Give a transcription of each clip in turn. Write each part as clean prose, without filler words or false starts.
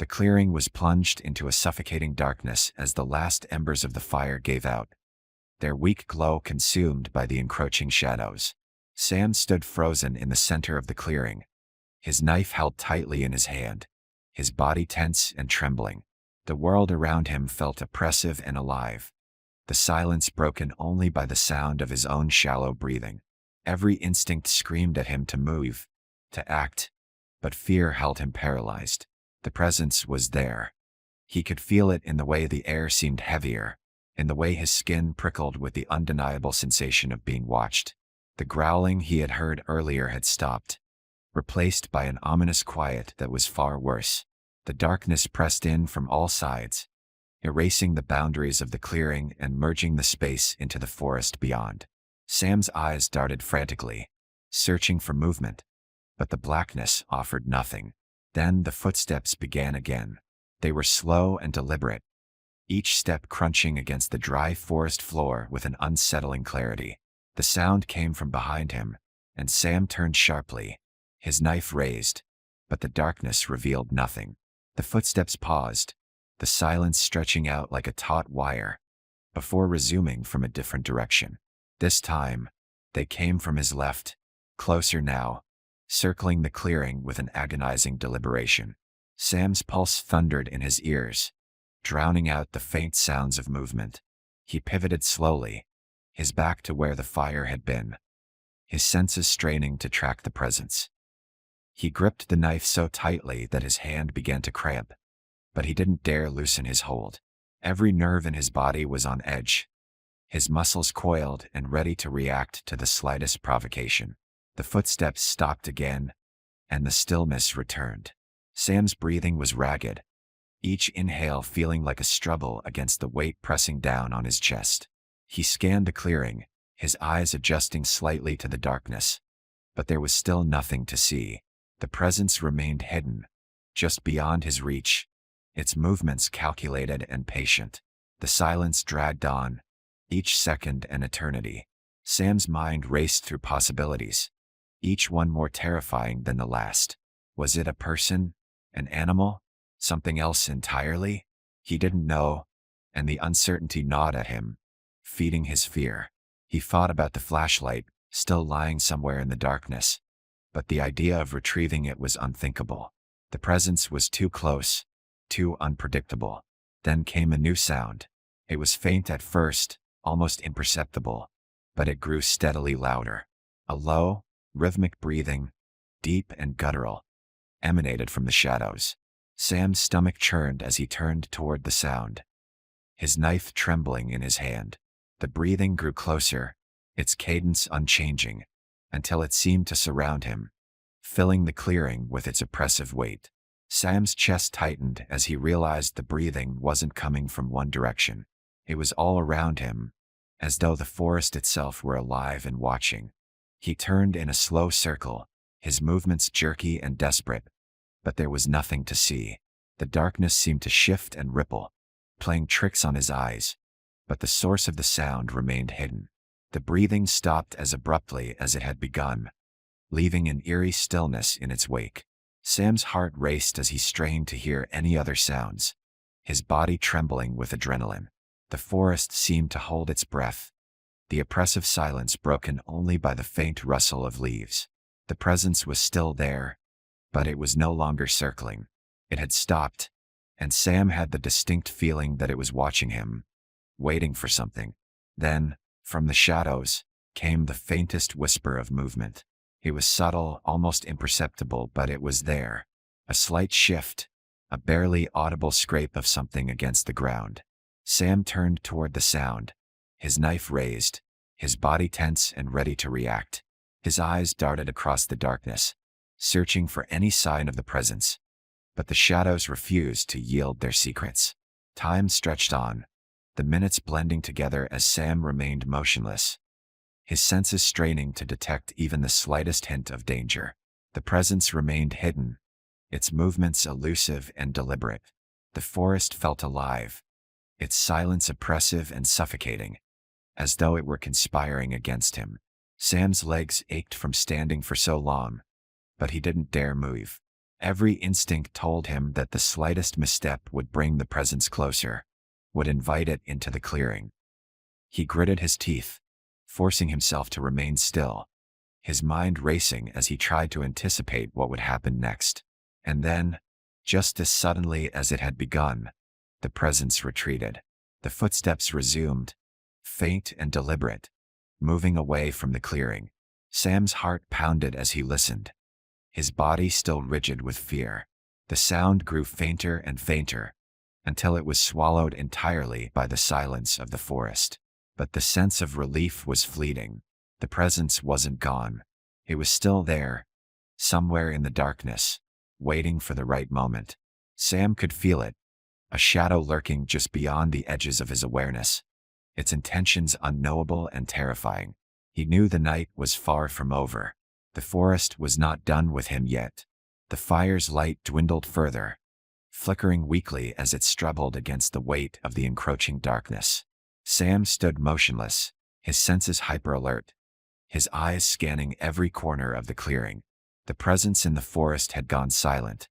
The clearing was plunged into a suffocating darkness as the last embers of the fire gave out, their weak glow consumed by the encroaching shadows. Sam stood frozen in the center of the clearing, his knife held tightly in his hand, his body tense and trembling. The world around him felt oppressive and alive, the silence broken only by the sound of his own shallow breathing. Every instinct screamed at him to move, to act, but fear held him paralyzed. The presence was there. He could feel it in the way the air seemed heavier, in the way his skin prickled with the undeniable sensation of being watched. The growling he had heard earlier had stopped, replaced by an ominous quiet that was far worse. The darkness pressed in from all sides, erasing the boundaries of the clearing and merging the space into the forest beyond. Sam's eyes darted frantically, searching for movement, but the blackness offered nothing. Then the footsteps began again. They were slow and deliberate, each step crunching against the dry forest floor with an unsettling clarity. The sound came from behind him, and Sam turned sharply, his knife raised, but the darkness revealed nothing. The footsteps paused, the silence stretching out like a taut wire, before resuming from a different direction. This time, they came from his left, closer now, circling the clearing with an agonizing deliberation. Sam's pulse thundered in his ears, drowning out the faint sounds of movement. He pivoted slowly, his back to where the fire had been, his senses straining to track the presence. He gripped the knife so tightly that his hand began to cramp, but he didn't dare loosen his hold. Every nerve in his body was on edge, his muscles coiled and ready to react to the slightest provocation. The footsteps stopped again, and the stillness returned. Sam's breathing was ragged, each inhale feeling like a struggle against the weight pressing down on his chest. He scanned the clearing, his eyes adjusting slightly to the darkness, but there was still nothing to see. The presence remained hidden, just beyond his reach, its movements calculated and patient. The silence dragged on, each second an eternity. Sam's mind raced through possibilities, each one more terrifying than the last. Was it a person? An animal? Something else entirely? He didn't know, and the uncertainty gnawed at him, feeding his fear. He thought about the flashlight, still lying somewhere in the darkness, but the idea of retrieving it was unthinkable. The presence was too close, too unpredictable. Then came a new sound. It was faint at first, almost imperceptible, but it grew steadily louder. A low, rhythmic breathing, deep and guttural, emanated from the shadows. Sam's stomach churned as he turned toward the sound, his knife trembling in his hand. The breathing grew closer, its cadence unchanging, until it seemed to surround him, filling the clearing with its oppressive weight. Sam's chest tightened as he realized the breathing wasn't coming from one direction. It was all around him, as though the forest itself were alive and watching. He turned in a slow circle, his movements jerky and desperate, but there was nothing to see. The darkness seemed to shift and ripple, playing tricks on his eyes, but the source of the sound remained hidden. The breathing stopped as abruptly as it had begun, leaving an eerie stillness in its wake. Sam's heart raced as he strained to hear any other sounds, his body trembling with adrenaline. The forest seemed to hold its breath, the oppressive silence broken only by the faint rustle of leaves. The presence was still there, but it was no longer circling. It had stopped, and Sam had the distinct feeling that it was watching him, waiting for something. Then, from the shadows, came the faintest whisper of movement. It was subtle, almost imperceptible, but it was there. A slight shift, a barely audible scrape of something against the ground. Sam turned toward the sound, his knife raised, his body tense and ready to react. His eyes darted across the darkness, searching for any sign of the presence, but the shadows refused to yield their secrets. Time stretched on, the minutes blending together as Sam remained motionless, his senses straining to detect even the slightest hint of danger. The presence remained hidden, its movements elusive and deliberate. The forest felt alive, its silence oppressive and suffocating, as though it were conspiring against him. Sam's legs ached from standing for so long, but he didn't dare move. Every instinct told him that the slightest misstep would bring the presence closer, would invite it into the clearing. He gritted his teeth, forcing himself to remain still, his mind racing as he tried to anticipate what would happen next. And then, just as suddenly as it had begun, the presence retreated. The footsteps resumed, faint and deliberate, moving away from the clearing. Sam's heart pounded as he listened, his body still rigid with fear. The sound grew fainter and fainter, until it was swallowed entirely by the silence of the forest. But the sense of relief was fleeting. The presence wasn't gone. It was still there, somewhere in the darkness, waiting for the right moment. Sam could feel it, a shadow lurking just beyond the edges of his awareness, its intentions unknowable and terrifying. He knew the night was far from over. The forest was not done with him yet. The fire's light dwindled further, flickering weakly as it struggled against the weight of the encroaching darkness. Sam stood motionless, his senses hyper-alert, his eyes scanning every corner of the clearing. The presence in the forest had gone silent,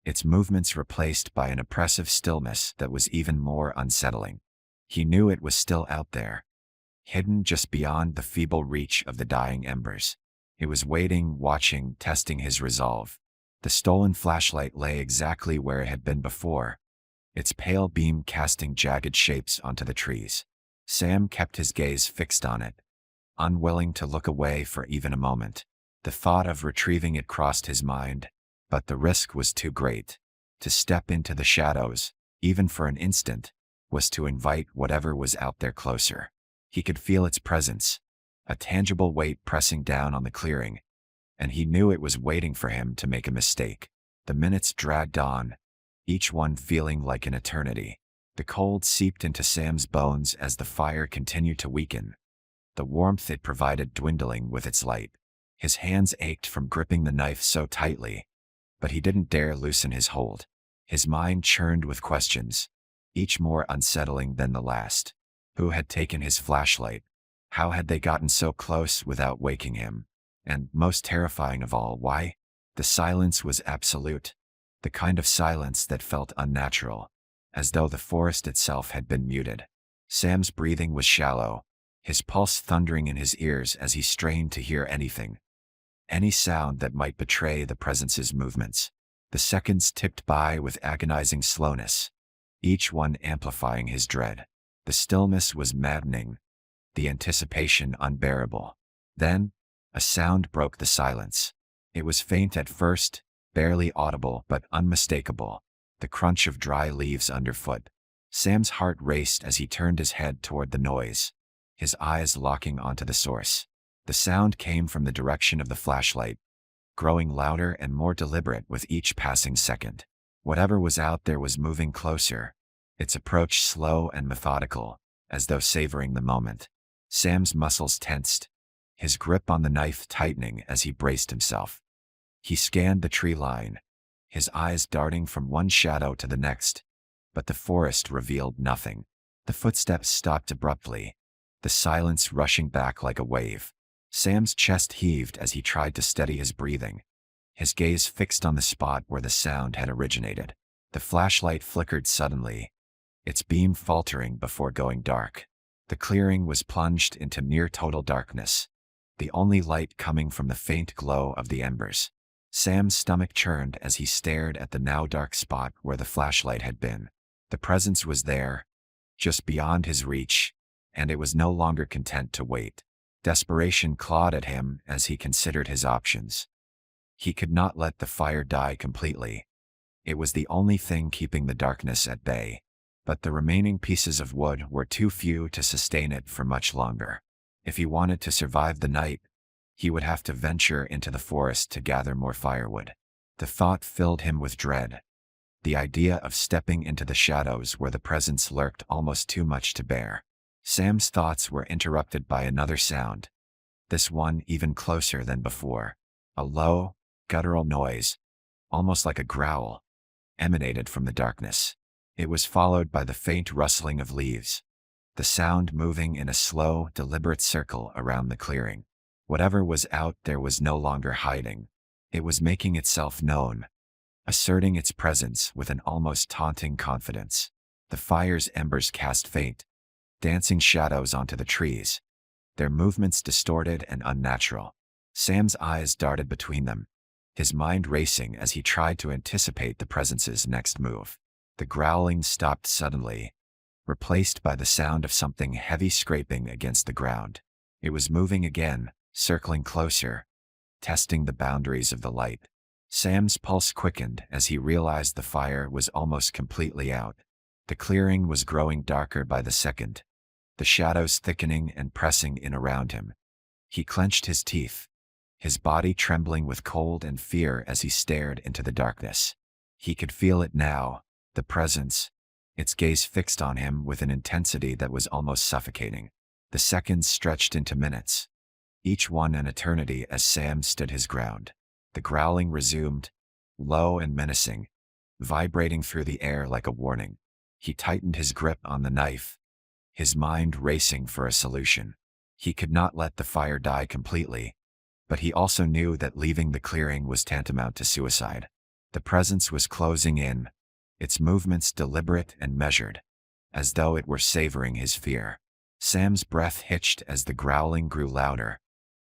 its movements replaced by an oppressive stillness that was even more unsettling. He knew it was still out there, hidden just beyond the feeble reach of the dying embers. It was waiting, watching, testing his resolve. The stolen flashlight lay exactly where it had been before, its pale beam casting jagged shapes onto the trees. Sam kept his gaze fixed on it, unwilling to look away for even a moment. The thought of retrieving it crossed his mind, but the risk was too great. To step into the shadows, even for an instant, was to invite whatever was out there closer. He could feel its presence, a tangible weight pressing down on the clearing, and he knew it was waiting for him to make a mistake. The minutes dragged on, each one feeling like an eternity. The cold seeped into Sam's bones as the fire continued to weaken, the warmth it provided dwindling with its light. His hands ached from gripping the knife so tightly, but he didn't dare loosen his hold. His mind churned with questions, each more unsettling than the last. Who had taken his flashlight? How had they gotten so close without waking him? And, most terrifying of all, why? The silence was absolute, the kind of silence that felt unnatural, as though the forest itself had been muted. Sam's breathing was shallow, his pulse thundering in his ears as he strained to hear anything, any sound that might betray the presence's movements. The seconds ticked by with agonizing slowness, each one amplifying his dread. The stillness was maddening, the anticipation unbearable. Then, a sound broke the silence. It was faint at first, barely audible but unmistakable, the crunch of dry leaves underfoot. Sam's heart raced as he turned his head toward the noise, his eyes locking onto the source. The sound came from the direction of the flashlight, growing louder and more deliberate with each passing second. Whatever was out there was moving closer, its approach slow and methodical, as though savoring the moment. Sam's muscles tensed, his grip on the knife tightening as he braced himself. He scanned the tree line, his eyes darting from one shadow to the next, but the forest revealed nothing. The footsteps stopped abruptly, the silence rushing back like a wave. Sam's chest heaved as he tried to steady his breathing, his gaze fixed on the spot where the sound had originated. The flashlight flickered suddenly, its beam faltering before going dark. The clearing was plunged into near total darkness, the only light coming from the faint glow of the embers. Sam's stomach churned as he stared at the now dark spot where the flashlight had been. The presence was there, just beyond his reach, and it was no longer content to wait. Desperation clawed at him as he considered his options. He could not let the fire die completely. It was the only thing keeping the darkness at bay. But the remaining pieces of wood were too few to sustain it for much longer. If he wanted to survive the night, he would have to venture into the forest to gather more firewood. The thought filled him with dread, the idea of stepping into the shadows where the presence lurked almost too much to bear. Sam's thoughts were interrupted by another sound, this one even closer than before. A low, guttural noise, almost like a growl, emanated from the darkness. It was followed by the faint rustling of leaves, the sound moving in a slow, deliberate circle around the clearing. Whatever was out there was no longer hiding. It was making itself known, asserting its presence with an almost taunting confidence. The fire's embers cast faint, dancing shadows onto the trees, their movements distorted and unnatural. Sam's eyes darted between them, his mind racing as he tried to anticipate the presence's next move. The growling stopped suddenly, replaced by the sound of something heavy scraping against the ground. It was moving again, circling closer, testing the boundaries of the light. Sam's pulse quickened as he realized the fire was almost completely out. The clearing was growing darker by the second, the shadows thickening and pressing in around him. He clenched his teeth, his body trembling with cold and fear as he stared into the darkness. He could feel it now, the presence, its gaze fixed on him with an intensity that was almost suffocating. The seconds stretched into minutes, each one an eternity as Sam stood his ground. The growling resumed, low and menacing, vibrating through the air like a warning. He tightened his grip on the knife, his mind racing for a solution. He could not let the fire die completely, but he also knew that leaving the clearing was tantamount to suicide. The presence was closing in, its movements deliberate and measured, as though it were savoring his fear. Sam's breath hitched as the growling grew louder,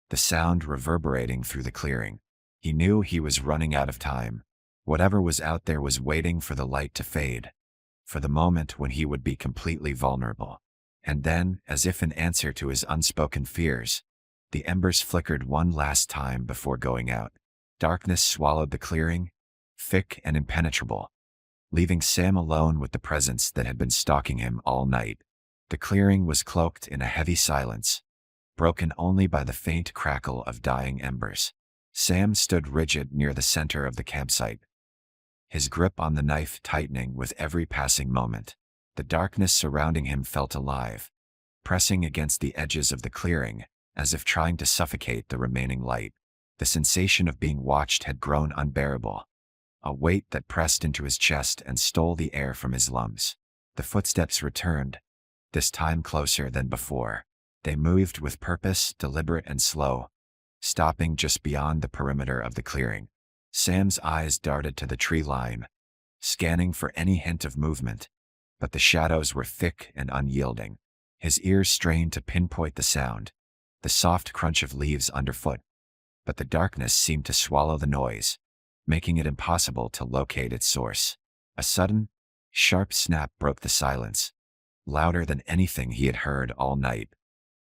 the sound reverberating through the clearing. He knew he was running out of time. Whatever was out there was waiting for the light to fade, for the moment when he would be completely vulnerable. And then, as if in answer to his unspoken fears, the embers flickered one last time before going out. Darkness swallowed the clearing, thick and impenetrable, leaving Sam alone with the presence that had been stalking him all night. The clearing was cloaked in a heavy silence, broken only by the faint crackle of dying embers. Sam stood rigid near the center of the campsite, his grip on the knife tightening with every passing moment. The darkness surrounding him felt alive, pressing against the edges of the clearing, as if trying to suffocate the remaining light. The sensation of being watched had grown unbearable, a weight that pressed into his chest and stole the air from his lungs. The footsteps returned, this time closer than before. They moved with purpose, deliberate and slow, stopping just beyond the perimeter of the clearing. Sam's eyes darted to the tree line, scanning for any hint of movement, but the shadows were thick and unyielding. His ears strained to pinpoint the sound, the soft crunch of leaves underfoot, but the darkness seemed to swallow the noise, making it impossible to locate its source. A sudden, sharp snap broke the silence, louder than anything he had heard all night.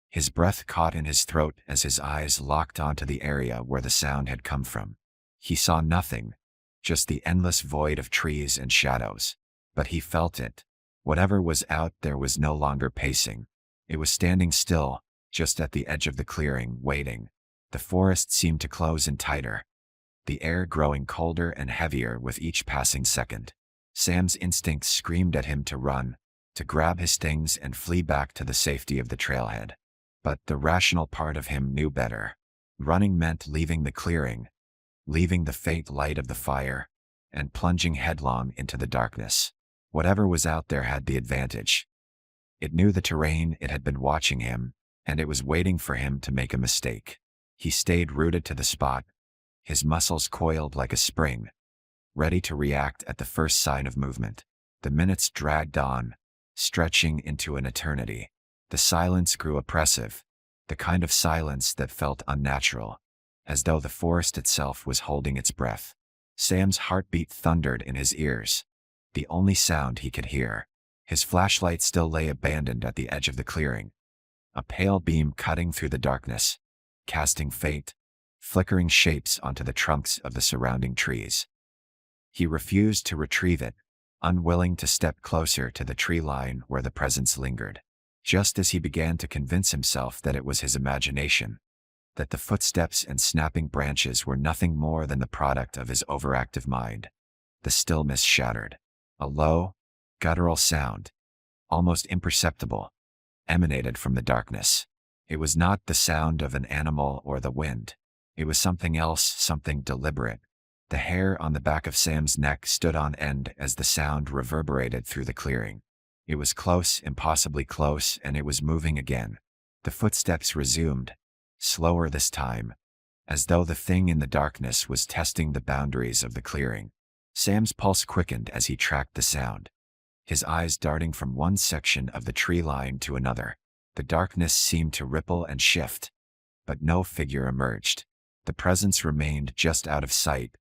His breath caught in his throat as his eyes locked onto the area where the sound had come from. He saw nothing, just the endless void of trees and shadows. But he felt it. Whatever was out there was no longer pacing. It was standing still, just at the edge of the clearing, waiting. The forest seemed to close in tighter, the air growing colder and heavier with each passing second. Sam's instincts screamed at him to run, to grab his things and flee back to the safety of the trailhead. But the rational part of him knew better. Running meant leaving the clearing, leaving the faint light of the fire, and plunging headlong into the darkness. Whatever was out there had the advantage. It knew the terrain, it had been watching him, and it was waiting for him to make a mistake. He stayed rooted to the spot, his muscles coiled like a spring, ready to react at the first sign of movement. The minutes dragged on, stretching into an eternity. The silence grew oppressive, the kind of silence that felt unnatural, as though the forest itself was holding its breath. Sam's heartbeat thundered in his ears, the only sound he could hear. His flashlight still lay abandoned at the edge of the clearing, a pale beam cutting through the darkness, casting faint, flickering shapes onto the trunks of the surrounding trees. He refused to retrieve it, unwilling to step closer to the tree line where the presence lingered. Just as he began to convince himself that it was his imagination, that the footsteps and snapping branches were nothing more than the product of his overactive mind, the stillness shattered. A low, guttural sound, almost imperceptible, emanated from the darkness. It was not the sound of an animal or the wind. It was something else, something deliberate. The hair on the back of Sam's neck stood on end as the sound reverberated through the clearing. It was close, impossibly close, and it was moving again. The footsteps resumed, slower this time, as though the thing in the darkness was testing the boundaries of the clearing. Sam's pulse quickened as he tracked the sound, his eyes darting from one section of the tree line to another. The darkness seemed to ripple and shift, but no figure emerged. The presence remained just out of sight,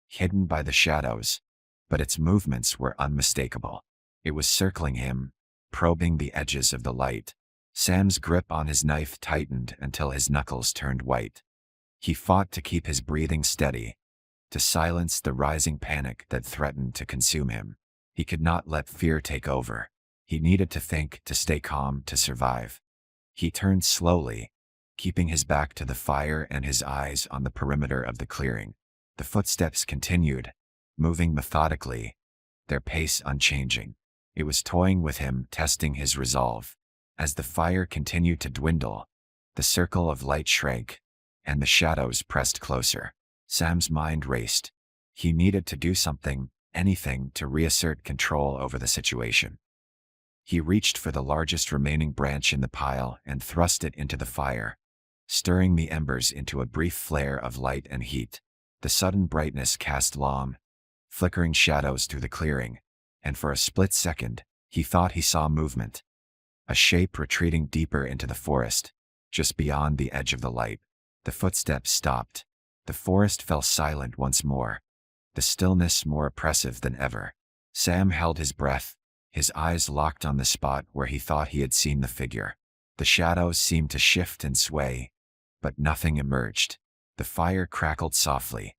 hidden by the shadows, but its movements were unmistakable. It was circling him, probing the edges of the light. Sam's grip on his knife tightened until his knuckles turned white. He fought to keep his breathing steady, to silence the rising panic that threatened to consume him. He could not let fear take over. He needed to think, to stay calm, to survive. He turned slowly, keeping his back to the fire and his eyes on the perimeter of the clearing. The footsteps continued, moving methodically, their pace unchanging. It was toying with him, testing his resolve. As the fire continued to dwindle, the circle of light shrank, and the shadows pressed closer. Sam's mind raced. He needed to do something, anything, to reassert control over the situation. He reached for the largest remaining branch in the pile and thrust it into the fire, stirring the embers into a brief flare of light and heat. The sudden brightness cast long, flickering shadows through the clearing, and for a split second, he thought he saw movement. A shape retreating deeper into the forest, just beyond the edge of the light. The footsteps stopped. The forest fell silent once more, the stillness more oppressive than ever. Sam held his breath, his eyes locked on the spot where he thought he had seen the figure. The shadows seemed to shift and sway, but nothing emerged. The fire crackled softly,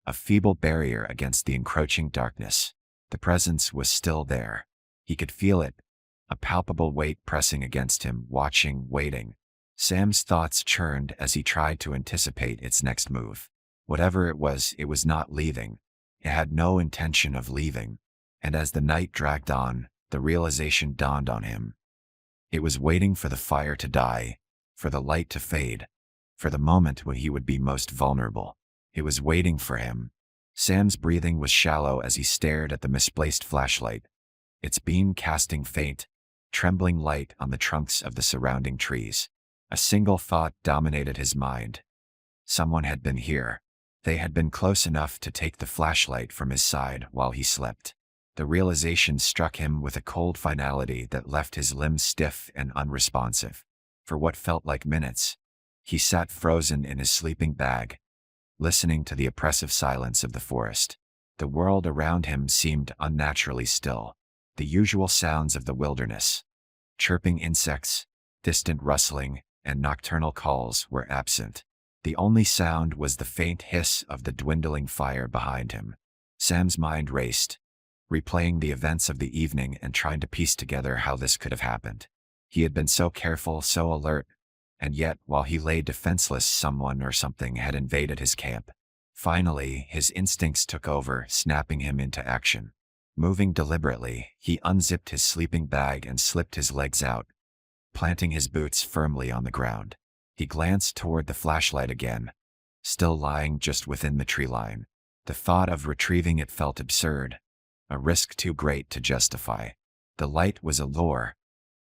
a feeble barrier against the encroaching darkness. The presence was still there. He could feel it, a palpable weight pressing against him, watching, waiting. Sam's thoughts churned as he tried to anticipate its next move. Whatever it was not leaving. It had no intention of leaving. And as the night dragged on, the realization dawned on him. It was waiting for the fire to die, for the light to fade, for the moment when he would be most vulnerable. It was waiting for him. Sam's breathing was shallow as he stared at the misplaced flashlight, its beam casting faint, trembling light on the trunks of the surrounding trees. A single thought dominated his mind. Someone had been here. They had been close enough to take the flashlight from his side while he slept. The realization struck him with a cold finality that left his limbs stiff and unresponsive. For what felt like minutes, he sat frozen in his sleeping bag, listening to the oppressive silence of the forest. The world around him seemed unnaturally still. The usual sounds of the wilderness, chirping insects, distant rustling, and nocturnal calls were absent. The only sound was the faint hiss of the dwindling fire behind him. Sam's mind raced, replaying the events of the evening and trying to piece together how this could have happened. He had been so careful, so alert, and yet, while he lay defenseless, someone or something had invaded his camp. Finally, his instincts took over, snapping him into action. Moving deliberately, he unzipped his sleeping bag and slipped his legs out, planting his boots firmly on the ground. He glanced toward the flashlight again, still lying just within the tree line. The thought of retrieving it felt absurd, a risk too great to justify. The light was a lure,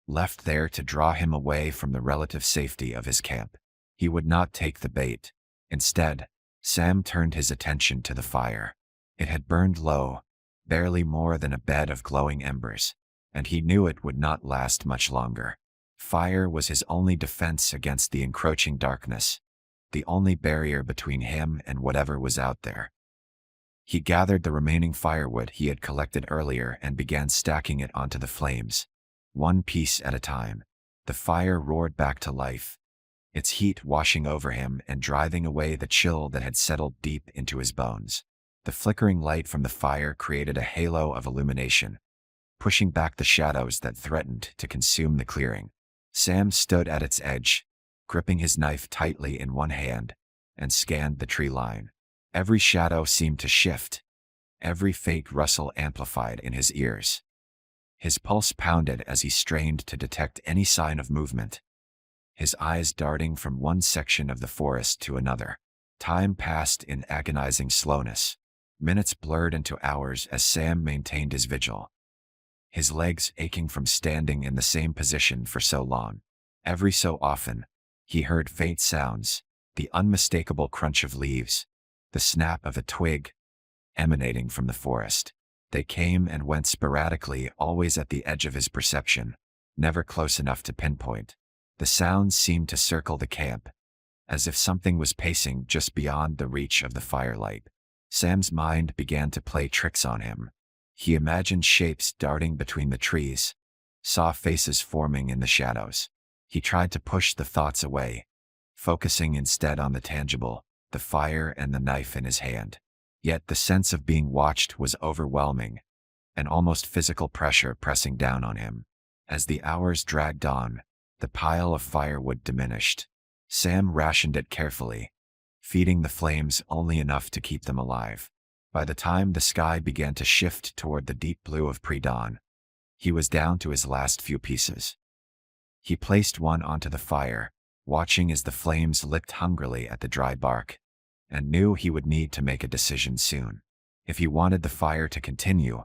left there to draw him away from the relative safety of his camp. He would not take the bait. Instead, Sam turned his attention to the fire. It had burned low, barely more than a bed of glowing embers, and he knew it would not last much longer. Fire was his only defense against the encroaching darkness, the only barrier between him and whatever was out there. He gathered the remaining firewood he had collected earlier and began stacking it onto the flames, one piece at a time. The fire roared back to life, its heat washing over him and driving away the chill that had settled deep into his bones. The flickering light from the fire created a halo of illumination, pushing back the shadows that threatened to consume the clearing. Sam stood at its edge, gripping his knife tightly in one hand, and scanned the tree line. Every shadow seemed to shift, every faint rustle amplified in his ears. His pulse pounded as he strained to detect any sign of movement, his eyes darting from one section of the forest to another. Time passed in agonizing slowness. Minutes blurred into hours as Sam maintained his vigil, his legs aching from standing in the same position for so long. Every so often, he heard faint sounds, the unmistakable crunch of leaves, the snap of a twig, emanating from the forest. They came and went sporadically, always at the edge of his perception, never close enough to pinpoint. The sounds seemed to circle the camp, as if something was pacing just beyond the reach of the firelight. Sam's mind began to play tricks on him. He imagined shapes darting between the trees, saw faces forming in the shadows. He tried to push the thoughts away, focusing instead on the tangible, the fire and the knife in his hand. Yet the sense of being watched was overwhelming, an almost physical pressure pressing down on him. As the hours dragged on, the pile of firewood diminished. Sam rationed it carefully, feeding the flames only enough to keep them alive. By the time the sky began to shift toward the deep blue of pre-dawn, he was down to his last few pieces. He placed one onto the fire, watching as the flames licked hungrily at the dry bark, and knew he would need to make a decision soon. If he wanted the fire to continue,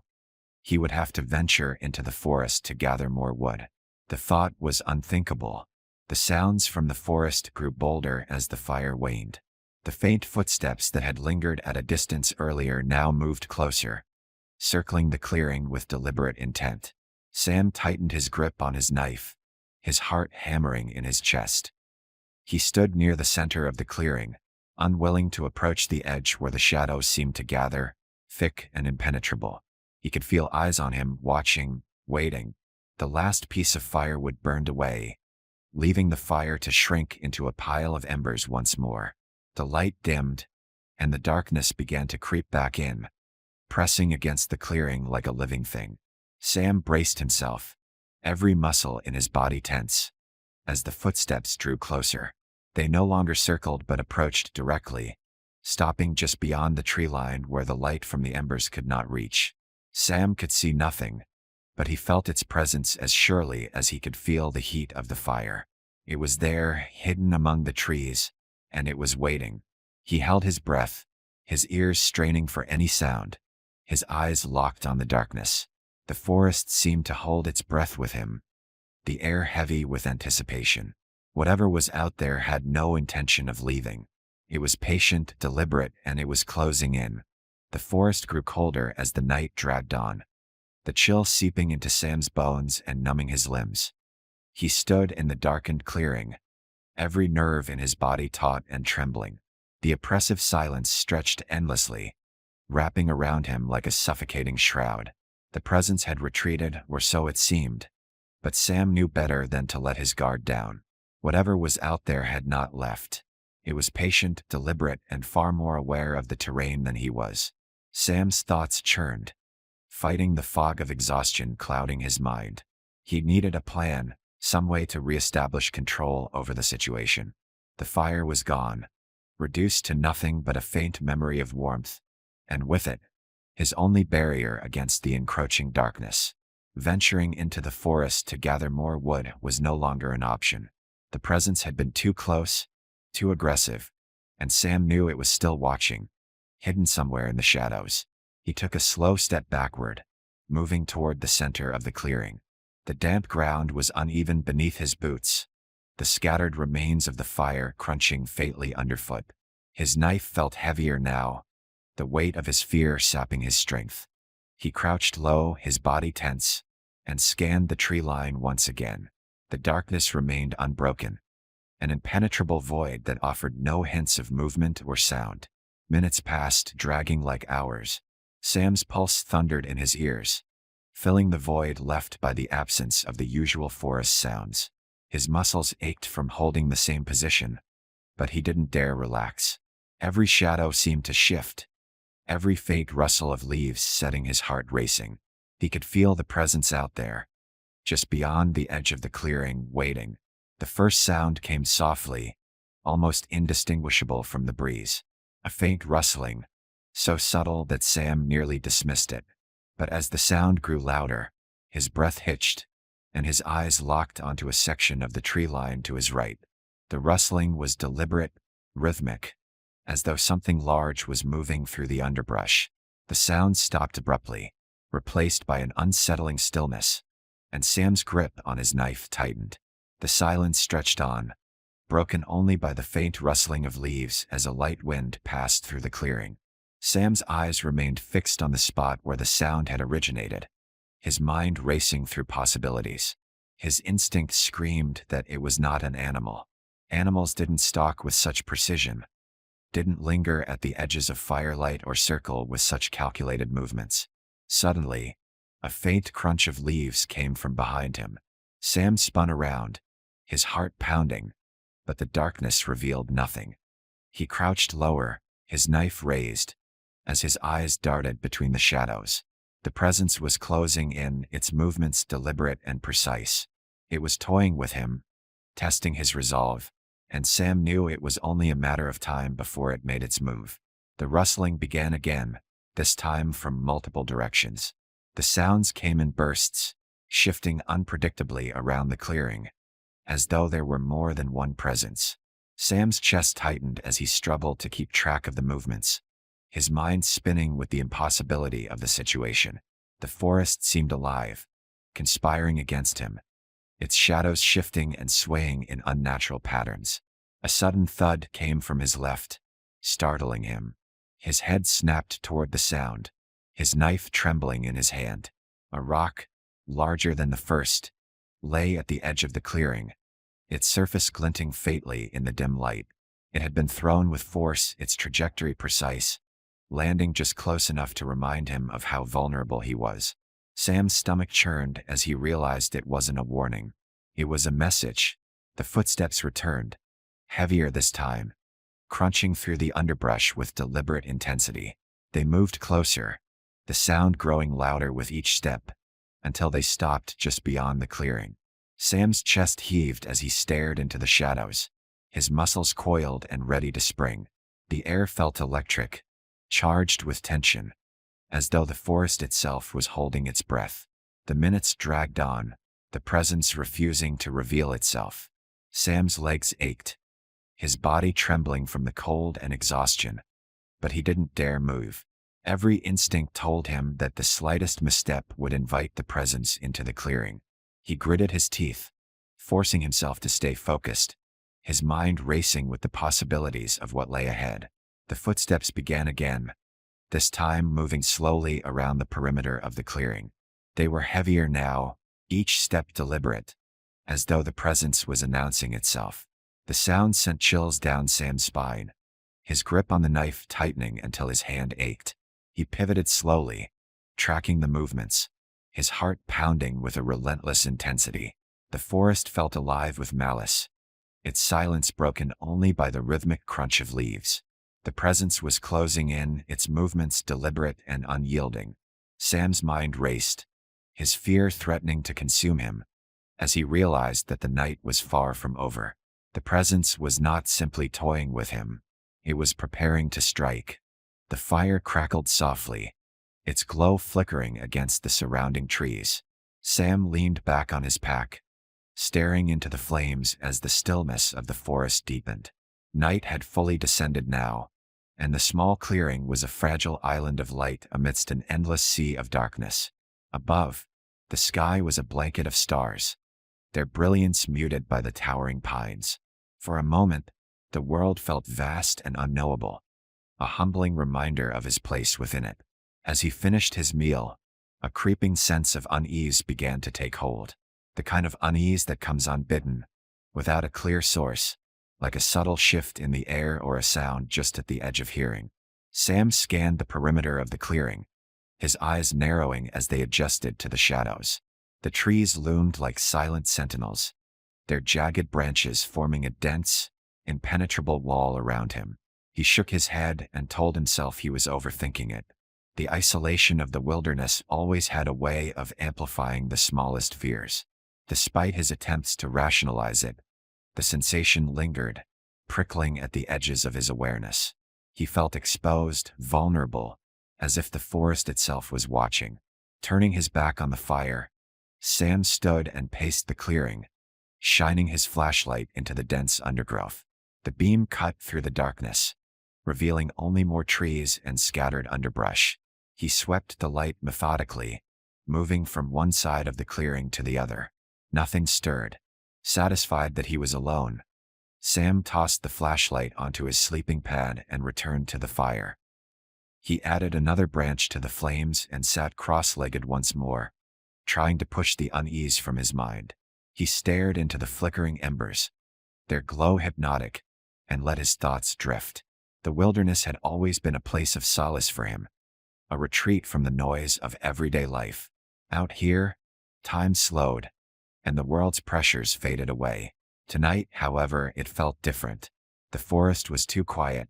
he would have to venture into the forest to gather more wood. The thought was unthinkable. The sounds from the forest grew bolder as the fire waned. The faint footsteps that had lingered at a distance earlier now moved closer, circling the clearing with deliberate intent. Sam tightened his grip on his knife, his heart hammering in his chest. He stood near the center of the clearing, unwilling to approach the edge where the shadows seemed to gather, thick and impenetrable. He could feel eyes on him, watching, waiting. The last piece of firewood burned away, leaving the fire to shrink into a pile of embers once more. The light dimmed, and the darkness began to creep back in, pressing against the clearing like a living thing. Sam braced himself, every muscle in his body tense, as the footsteps drew closer. They no longer circled but approached directly, stopping just beyond the tree line where the light from the embers could not reach. Sam could see nothing, but he felt its presence as surely as he could feel the heat of the fire. It was there, hidden among the trees, and it was waiting. He held his breath, his ears straining for any sound, his eyes locked on the darkness. The forest seemed to hold its breath with him, the air heavy with anticipation. Whatever was out there had no intention of leaving. It was patient, deliberate, and it was closing in. The forest grew colder as the night dragged on, the chill seeping into Sam's bones and numbing his limbs. He stood in the darkened clearing, every nerve in his body taut and trembling. The oppressive silence stretched endlessly, wrapping around him like a suffocating shroud. The presence had retreated, or so it seemed, but Sam knew better than to let his guard down. Whatever was out there had not left. It was patient, deliberate, and far more aware of the terrain than he was. Sam's thoughts churned, fighting the fog of exhaustion clouding his mind. He needed a plan, some way to reestablish control over the situation. The fire was gone, reduced to nothing but a faint memory of warmth, and with it, his only barrier against the encroaching darkness. Venturing into the forest to gather more wood was no longer an option. The presence had been too close, too aggressive, and Sam knew it was still watching, hidden somewhere in the shadows. He took a slow step backward, moving toward the center of the clearing. The damp ground was uneven beneath his boots, the scattered remains of the fire crunching faintly underfoot. His knife felt heavier now, the weight of his fear sapping his strength. He crouched low, his body tense, and scanned the tree line once again. The darkness remained unbroken, an impenetrable void that offered no hints of movement or sound. Minutes passed, dragging like hours. Sam's pulse thundered in his ears, filling the void left by the absence of the usual forest sounds. His muscles ached from holding the same position, but he didn't dare relax. Every shadow seemed to shift, every faint rustle of leaves setting his heart racing. He could feel the presence out there, just beyond the edge of the clearing, waiting. The first sound came softly, almost indistinguishable from the breeze. A faint rustling, so subtle that Sam nearly dismissed it. But as the sound grew louder, his breath hitched, and his eyes locked onto a section of the tree line to his right. The rustling was deliberate, rhythmic, as though something large was moving through the underbrush. The sound stopped abruptly, replaced by an unsettling stillness, and Sam's grip on his knife tightened. The silence stretched on, broken only by the faint rustling of leaves as a light wind passed through the clearing. Sam's eyes remained fixed on the spot where the sound had originated, his mind racing through possibilities. His instinct screamed that it was not an animal. Animals didn't stalk with such precision, didn't linger at the edges of firelight or circle with such calculated movements. Suddenly, a faint crunch of leaves came from behind him. Sam spun around, his heart pounding, but the darkness revealed nothing. He crouched lower, his knife raised, as his eyes darted between the shadows. The presence was closing in, its movements deliberate and precise. It was toying with him, testing his resolve, and Sam knew it was only a matter of time before it made its move. The rustling began again, this time from multiple directions. The sounds came in bursts, shifting unpredictably around the clearing, as though there were more than one presence. Sam's chest tightened as he struggled to keep track of the movements, his mind spinning with the impossibility of the situation. The forest seemed alive, conspiring against him, its shadows shifting and swaying in unnatural patterns. A sudden thud came from his left, startling him. His head snapped toward the sound, his knife trembling in his hand. A rock, larger than the first, lay at the edge of the clearing, its surface glinting faintly in the dim light. It had been thrown with force, its trajectory precise, landing just close enough to remind him of how vulnerable he was. Sam's stomach churned as he realized it wasn't a warning. It was a message. The footsteps returned, heavier this time, crunching through the underbrush with deliberate intensity. They moved closer, the sound growing louder with each step, until they stopped just beyond the clearing. Sam's chest heaved as he stared into the shadows, his muscles coiled and ready to spring. The air felt electric, charged with tension, as though the forest itself was holding its breath. The minutes dragged on, the presence refusing to reveal itself. Sam's legs ached, his body trembling from the cold and exhaustion, but he didn't dare move. Every instinct told him that the slightest misstep would invite the presence into the clearing. He gritted his teeth, forcing himself to stay focused, his mind racing with the possibilities of what lay ahead. The footsteps began again, this time moving slowly around the perimeter of the clearing. They were heavier now, each step deliberate, as though the presence was announcing itself. The sound sent chills down Sam's spine, his grip on the knife tightening until his hand ached. He pivoted slowly, tracking the movements, his heart pounding with a relentless intensity. The forest felt alive with malice, its silence broken only by the rhythmic crunch of leaves. The presence was closing in, its movements deliberate and unyielding. Sam's mind raced, his fear threatening to consume him, as he realized that the night was far from over. The presence was not simply toying with him, it was preparing to strike. The fire crackled softly, its glow flickering against the surrounding trees. Sam leaned back on his pack, staring into the flames as the stillness of the forest deepened. Night had fully descended now, and the small clearing was a fragile island of light amidst an endless sea of darkness. Above, the sky was a blanket of stars, their brilliance muted by the towering pines. For a moment, the world felt vast and unknowable, a humbling reminder of his place within it. As he finished his meal, a creeping sense of unease began to take hold, the kind of unease that comes unbidden, without a clear source, like a subtle shift in the air or a sound just at the edge of hearing. Sam scanned the perimeter of the clearing, his eyes narrowing as they adjusted to the shadows. The trees loomed like silent sentinels, their jagged branches forming a dense, impenetrable wall around him. He shook his head and told himself he was overthinking it. The isolation of the wilderness always had a way of amplifying the smallest fears. Despite his attempts to rationalize it, the sensation lingered, prickling at the edges of his awareness. He felt exposed, vulnerable, as if the forest itself was watching. Turning his back on the fire, Sam stood and paced the clearing, shining his flashlight into the dense undergrowth. The beam cut through the darkness, revealing only more trees and scattered underbrush. He swept the light methodically, moving from one side of the clearing to the other. Nothing stirred. Satisfied that he was alone, Sam tossed the flashlight onto his sleeping pad and returned to the fire. He added another branch to the flames and sat cross-legged once more, trying to push the unease from his mind. He stared into the flickering embers, their glow hypnotic, and let his thoughts drift. The wilderness had always been a place of solace for him, a retreat from the noise of everyday life. Out here, time slowed, and the world's pressures faded away. Tonight, however, it felt different. The forest was too quiet,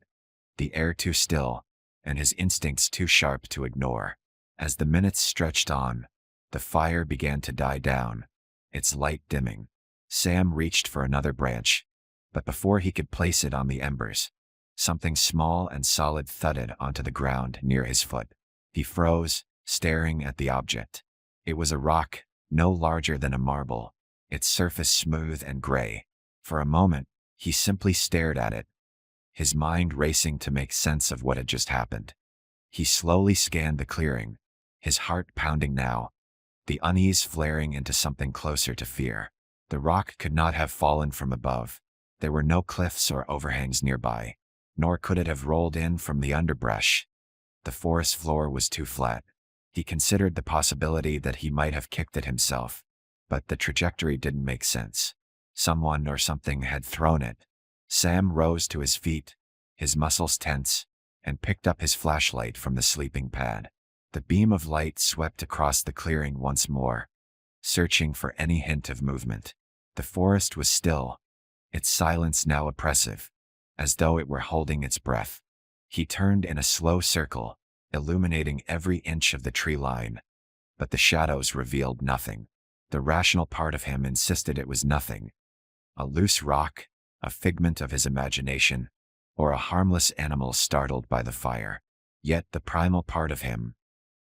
the air too still, and his instincts too sharp to ignore. As the minutes stretched on, the fire began to die down, its light dimming. Sam reached for another branch, but before he could place it on the embers, something small and solid thudded onto the ground near his foot. He froze, staring at the object. It was a rock, no larger than a marble, its surface smooth and gray. For a moment, he simply stared at it, his mind racing to make sense of what had just happened. He slowly scanned the clearing, his heart pounding now, the unease flaring into something closer to fear. The rock could not have fallen from above. There were no cliffs or overhangs nearby, nor could it have rolled in from the underbrush. The forest floor was too flat. He considered the possibility that he might have kicked it himself, but the trajectory didn't make sense. Someone or something had thrown it. Sam rose to his feet, his muscles tense, and picked up his flashlight from the sleeping pad. The beam of light swept across the clearing once more, searching for any hint of movement. The forest was still, its silence now oppressive, as though it were holding its breath. He turned in a slow circle, illuminating every inch of the tree line, but the shadows revealed nothing. The rational part of him insisted it was nothing. A loose rock, a figment of his imagination, or a harmless animal startled by the fire. Yet the primal part of him,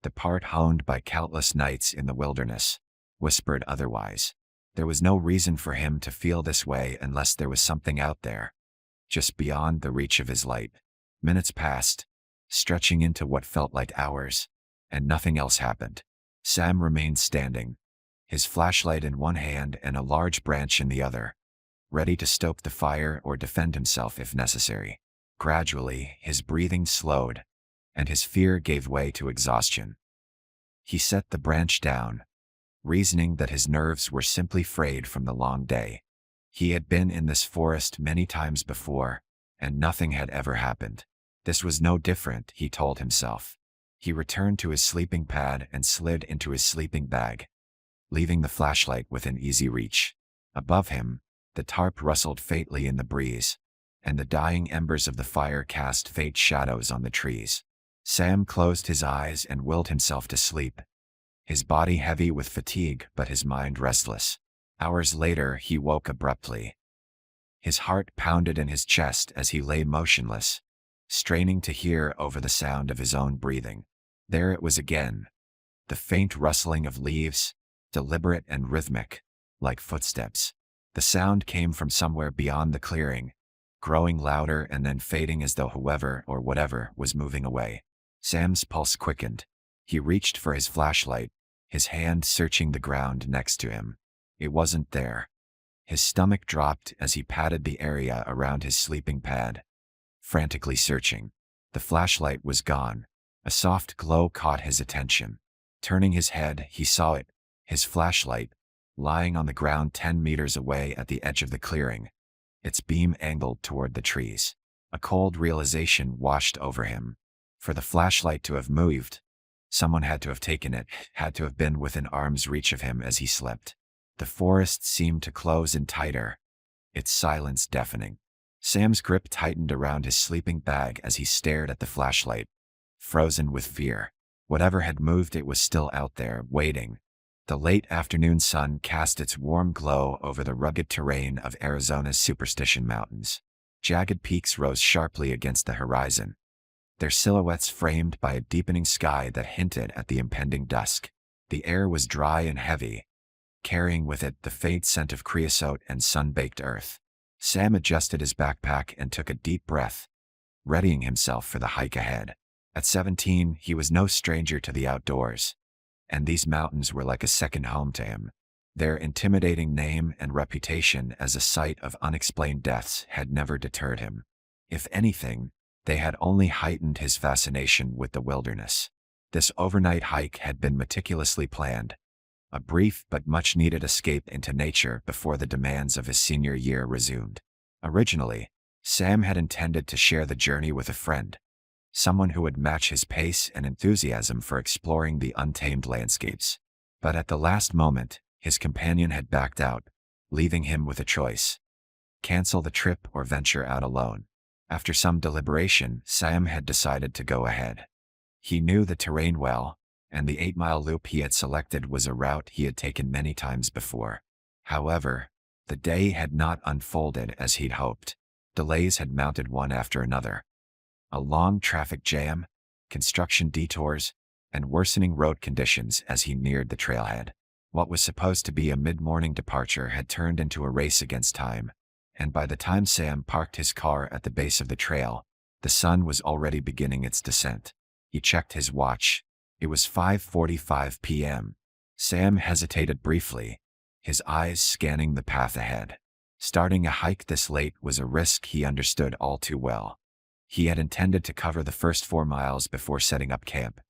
the part honed by countless nights in the wilderness, whispered otherwise. There was no reason for him to feel this way unless there was something out there, just beyond the reach of his light. Minutes passed, stretching into what felt like hours, and nothing else happened. Sam remained standing, his flashlight in one hand and a large branch in the other, ready to stoke the fire or defend himself if necessary. Gradually, his breathing slowed, and his fear gave way to exhaustion. He set the branch down, reasoning that his nerves were simply frayed from the long day. He had been in this forest many times before, and nothing had ever happened. This was no different, he told himself. He returned to his sleeping pad and slid into his sleeping bag, leaving the flashlight within easy reach. Above him, the tarp rustled faintly in the breeze, and the dying embers of the fire cast faint shadows on the trees. Sam closed his eyes and willed himself to sleep, his body heavy with fatigue but his mind restless. Hours later, he woke abruptly. His heart pounded in his chest as he lay motionless, straining to hear over the sound of his own breathing. There it was again, the faint rustling of leaves, deliberate and rhythmic, like footsteps. The sound came from somewhere beyond the clearing, growing louder and then fading as though whoever or whatever was moving away. Sam's pulse quickened. He reached for his flashlight, his hand searching the ground next to him. It wasn't there. His stomach dropped as he patted the area around his sleeping pad, frantically searching. The flashlight was gone. A soft glow caught his attention. Turning his head, he saw it, his flashlight, lying on the ground 10 meters away at the edge of the clearing, its beam angled toward the trees. A cold realization washed over him. For the flashlight to have moved, someone had to have taken it, had to have been within arm's reach of him as he slept. The forest seemed to close in tighter, its silence deafening. Sam's grip tightened around his sleeping bag as he stared at the flashlight, frozen with fear. Whatever had moved, it was still out there, waiting. The late afternoon sun cast its warm glow over the rugged terrain of Arizona's Superstition Mountains. Jagged peaks rose sharply against the horizon, their silhouettes framed by a deepening sky that hinted at the impending dusk. The air was dry and heavy, carrying with it the faint scent of creosote and sun-baked earth. Sam adjusted his backpack and took a deep breath, readying himself for the hike ahead. At 17, he was no stranger to the outdoors, and these mountains were like a second home to him. Their intimidating name and reputation as a site of unexplained deaths had never deterred him. If anything, They had only heightened his fascination with the wilderness. This overnight hike had been meticulously planned, a brief but much-needed escape into nature before the demands of his senior year resumed. Originally, Sam had intended to share the journey with a friend, someone who would match his pace and enthusiasm for exploring the untamed landscapes. But at the last moment, his companion had backed out, leaving him with a choice: cancel the trip or venture out alone. After some deliberation, Sam had decided to go ahead. He knew the terrain well, and the 8-mile loop he had selected was a route he had taken many times before. However, the day had not unfolded as he'd hoped. Delays had mounted one after another. A long traffic jam, construction detours, and worsening road conditions as he neared the trailhead. What was supposed to be a mid-morning departure had turned into a race against time, and by the time Sam parked his car at the base of the trail, the sun was already beginning its descent. He checked his watch. It was 5:45 p.m. Sam hesitated briefly, his eyes scanning the path ahead. Starting a hike this late was a risk he understood all too well. He had intended to cover the first 4 miles before setting up camp,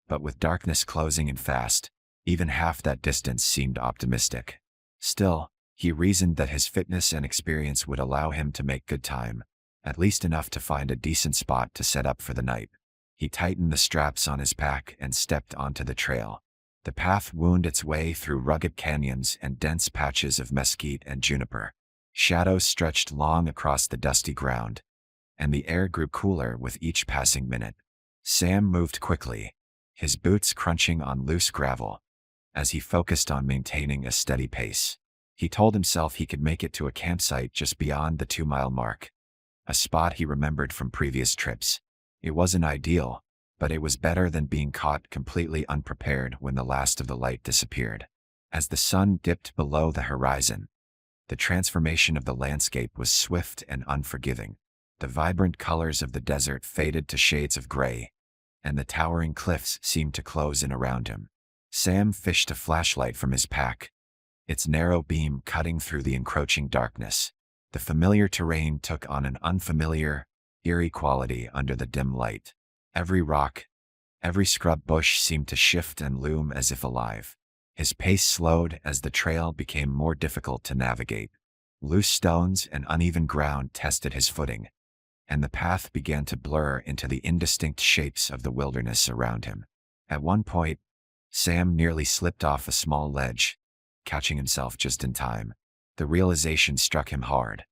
but with darkness closing in fast, even half that distance seemed optimistic. Still, he reasoned that his fitness and experience would allow him to make good time, at least enough to find a decent spot to set up for the night. He tightened the straps on his pack and stepped onto the trail. The path wound its way through rugged canyons and dense patches of mesquite and juniper. Shadows stretched long across the dusty ground, and the air grew cooler with each passing minute. Sam moved quickly, his boots crunching on loose gravel, as he focused on maintaining a steady pace. He told himself he could make it to a campsite just beyond the 2-mile mark, a spot he remembered from previous trips. It wasn't ideal, but it was better than being caught completely unprepared when the last of the light disappeared. As the sun dipped below the horizon, the transformation of the landscape was swift and unforgiving. The vibrant colors of the desert faded to shades of gray, and the towering cliffs seemed to close in around him. Sam fished a flashlight from his pack, its narrow beam cutting through the encroaching darkness. The familiar terrain took on an unfamiliar, eerie quality under the dim light. Every rock, every scrub bush seemed to shift and loom as if alive. His pace slowed as the trail became more difficult to navigate. Loose stones and uneven ground tested his footing, and the path began to blur into the indistinct shapes of the wilderness around him. At one point, Sam nearly slipped off a small ledge, catching himself just in time. The realization struck him hard.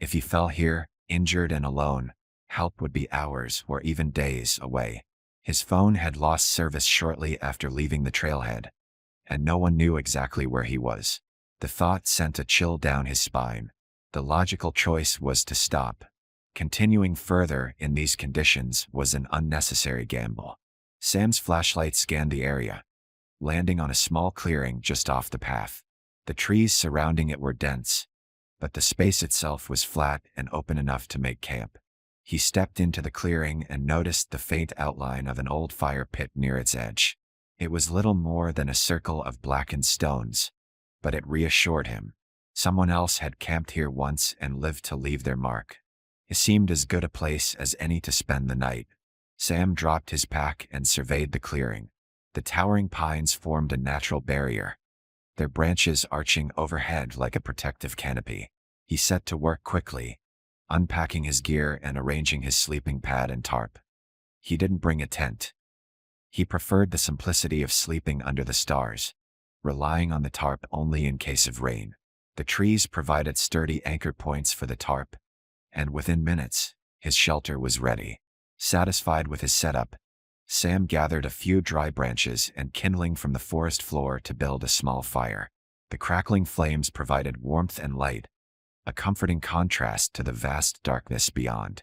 If he fell here, injured and alone, help would be hours or even days away. His phone had lost service shortly after leaving the trailhead, and no one knew exactly where he was. The thought sent a chill down his spine. The logical choice was to stop. Continuing further in these conditions was an unnecessary gamble. Sam's flashlight scanned the area, landing on a small clearing just off the path. The trees surrounding it were dense, but the space itself was flat and open enough to make camp. He stepped into the clearing and noticed the faint outline of an old fire pit near its edge. It was little more than a circle of blackened stones, but it reassured him. Someone else had camped here once and lived to leave their mark. It seemed as good a place as any to spend the night. Sam dropped his pack and surveyed the clearing. The towering pines formed a natural barrier, their branches arching overhead like a protective canopy. He set to work quickly, unpacking his gear and arranging his sleeping pad and tarp. He didn't bring a tent. He preferred the simplicity of sleeping under the stars, relying on the tarp only in case of rain. The trees provided sturdy anchor points for the tarp, and within minutes, his shelter was ready. Satisfied with his setup, Sam gathered a few dry branches and kindling from the forest floor to build a small fire. The crackling flames provided warmth and light, a comforting contrast to the vast darkness beyond.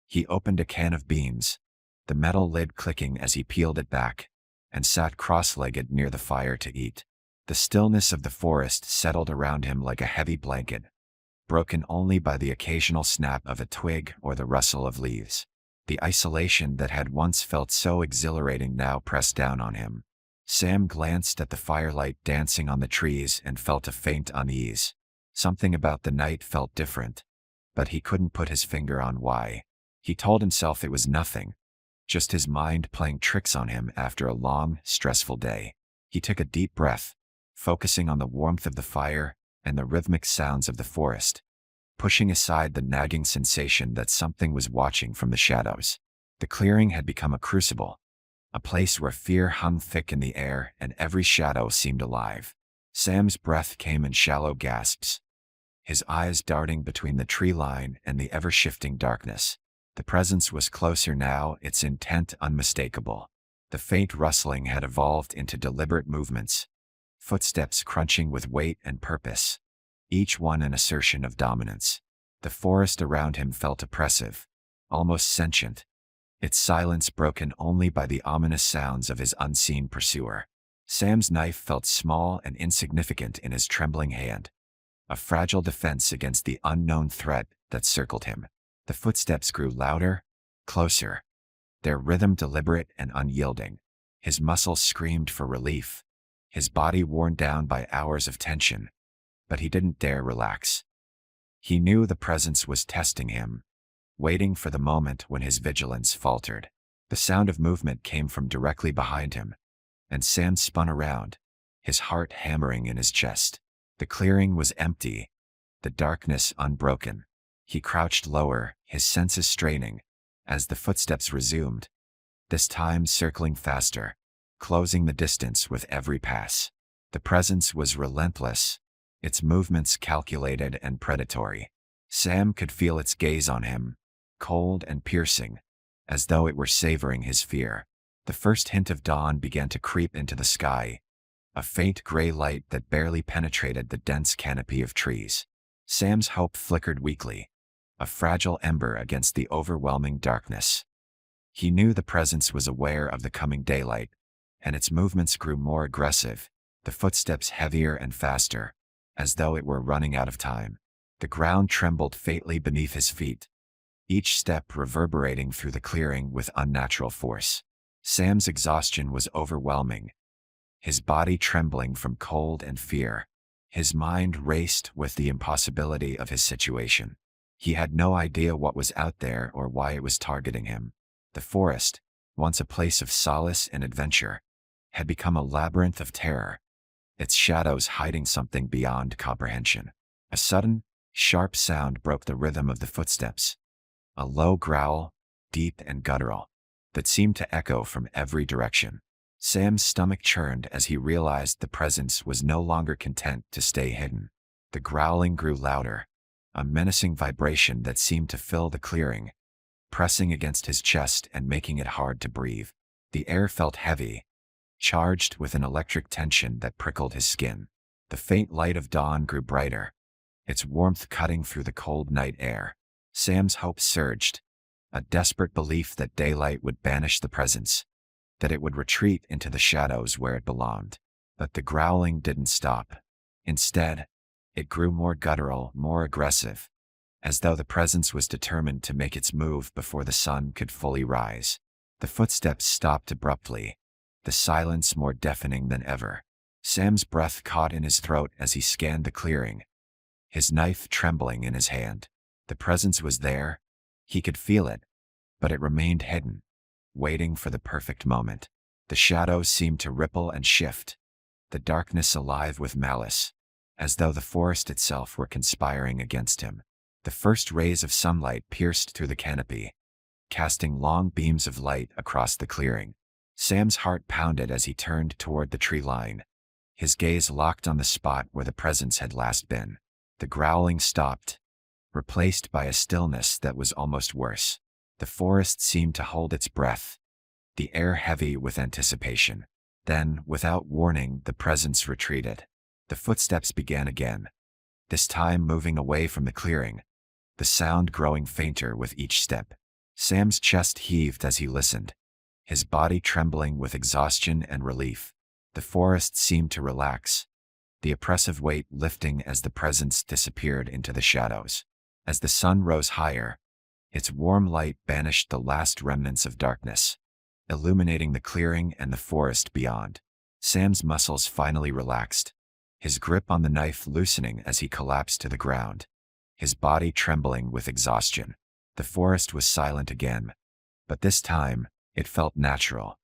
He opened a can of beans, the metal lid clicking as he peeled it back, and sat cross-legged near the fire to eat. The stillness of the forest settled around him like a heavy blanket, broken only by the occasional snap of a twig or the rustle of leaves. The isolation that had once felt so exhilarating now pressed down on him. Sam glanced at the firelight dancing on the trees and felt a faint unease. Something about the night felt different, but he couldn't put his finger on why. He told himself it was nothing, just his mind playing tricks on him after a long, stressful day. He took a deep breath, focusing on the warmth of the fire and the rhythmic sounds of the forest, pushing aside the nagging sensation that something was watching from the shadows. The clearing had become a crucible, a place where fear hung thick in the air and every shadow seemed alive. Sam's breath came in shallow gasps, his eyes darting between the tree line and the ever-shifting darkness. The presence was closer now, its intent unmistakable. The faint rustling had evolved into deliberate movements, footsteps crunching with weight and purpose, each one an assertion of dominance. The forest around him felt oppressive, almost sentient, its silence broken only by the ominous sounds of his unseen pursuer. Sam's knife felt small and insignificant in his trembling hand, a fragile defense against the unknown threat that circled him. The footsteps grew louder, closer, their rhythm deliberate and unyielding. His muscles screamed for relief, his body worn down by hours of tension, but he didn't dare relax. He knew the presence was testing him, waiting for the moment when his vigilance faltered. The sound of movement came from directly behind him, and Sam spun around, his heart hammering in his chest. The clearing was empty, the darkness unbroken. He crouched lower, his senses straining, as the footsteps resumed, this time circling faster, closing the distance with every pass. The presence was relentless, its movements calculated and predatory. Sam could feel its gaze on him, cold and piercing, as though it were savoring his fear. The first hint of dawn began to creep into the sky, a faint gray light that barely penetrated the dense canopy of trees. Sam's hope flickered weakly, a fragile ember against the overwhelming darkness. He knew the presence was aware of the coming daylight, and its movements grew more aggressive, the footsteps heavier and faster, as though it were running out of time. The ground trembled faintly beneath his feet, each step reverberating through the clearing with unnatural force. Sam's exhaustion was overwhelming, his body trembling from cold and fear. His mind raced with the impossibility of his situation. He had no idea what was out there or why it was targeting him. The forest, once a place of solace and adventure, had become a labyrinth of terror, its shadows hiding something beyond comprehension. A sudden, sharp sound broke the rhythm of the footsteps, a low growl, deep and guttural, that seemed to echo from every direction. Sam's stomach churned as he realized the presence was no longer content to stay hidden. The growling grew louder, a menacing vibration that seemed to fill the clearing, pressing against his chest and making it hard to breathe. The air felt heavy, charged with an electric tension that prickled his skin. The faint light of dawn grew brighter, its warmth cutting through the cold night air. Sam's hope surged, a desperate belief that daylight would banish the presence, that it would retreat into the shadows where it belonged. But the growling didn't stop. Instead, it grew more guttural, more aggressive, as though the presence was determined to make its move before the sun could fully rise. The footsteps stopped abruptly, the silence more deafening than ever. Sam's breath caught in his throat as he scanned the clearing, his knife trembling in his hand. The presence was there, he could feel it, but it remained hidden, waiting for the perfect moment. The shadows seemed to ripple and shift, the darkness alive with malice, as though the forest itself were conspiring against him. The first rays of sunlight pierced through the canopy, casting long beams of light across the clearing. Sam's heart pounded as he turned toward the tree line, his gaze locked on the spot where the presence had last been. The growling stopped, replaced by a stillness that was almost worse. The forest seemed to hold its breath, the air heavy with anticipation. Then, without warning, the presence retreated. The footsteps began again, this time moving away from the clearing, the sound growing fainter with each step. Sam's chest heaved as he listened, his body trembling with exhaustion and relief. The forest seemed to relax, the oppressive weight lifting as the presence disappeared into the shadows. As the sun rose higher, its warm light banished the last remnants of darkness, illuminating the clearing and the forest beyond. Sam's muscles finally relaxed, his grip on the knife loosening as he collapsed to the ground, his body trembling with exhaustion. The forest was silent again, but this time, it felt natural.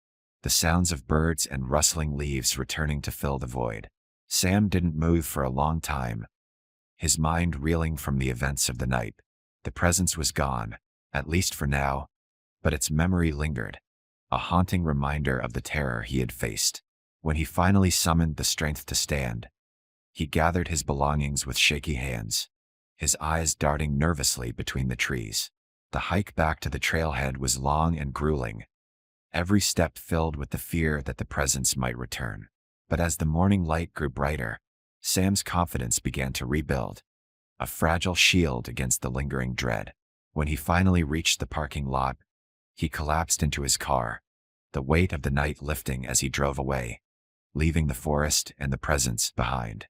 The sounds of birds and rustling leaves returning to fill the void. Sam didn't move for a long time, his mind reeling from the events of the night. The presence was gone, at least for now, but its memory lingered, a haunting reminder of the terror he had faced. When he finally summoned the strength to stand, he gathered his belongings with shaky hands, his eyes darting nervously between the trees. The hike back to the trailhead was long and grueling, every step filled with the fear that the presence might return. But as the morning light grew brighter, Sam's confidence began to rebuild, a fragile shield against the lingering dread. When he finally reached the parking lot, he collapsed into his car, the weight of the night lifting as he drove away, leaving the forest and the presence behind.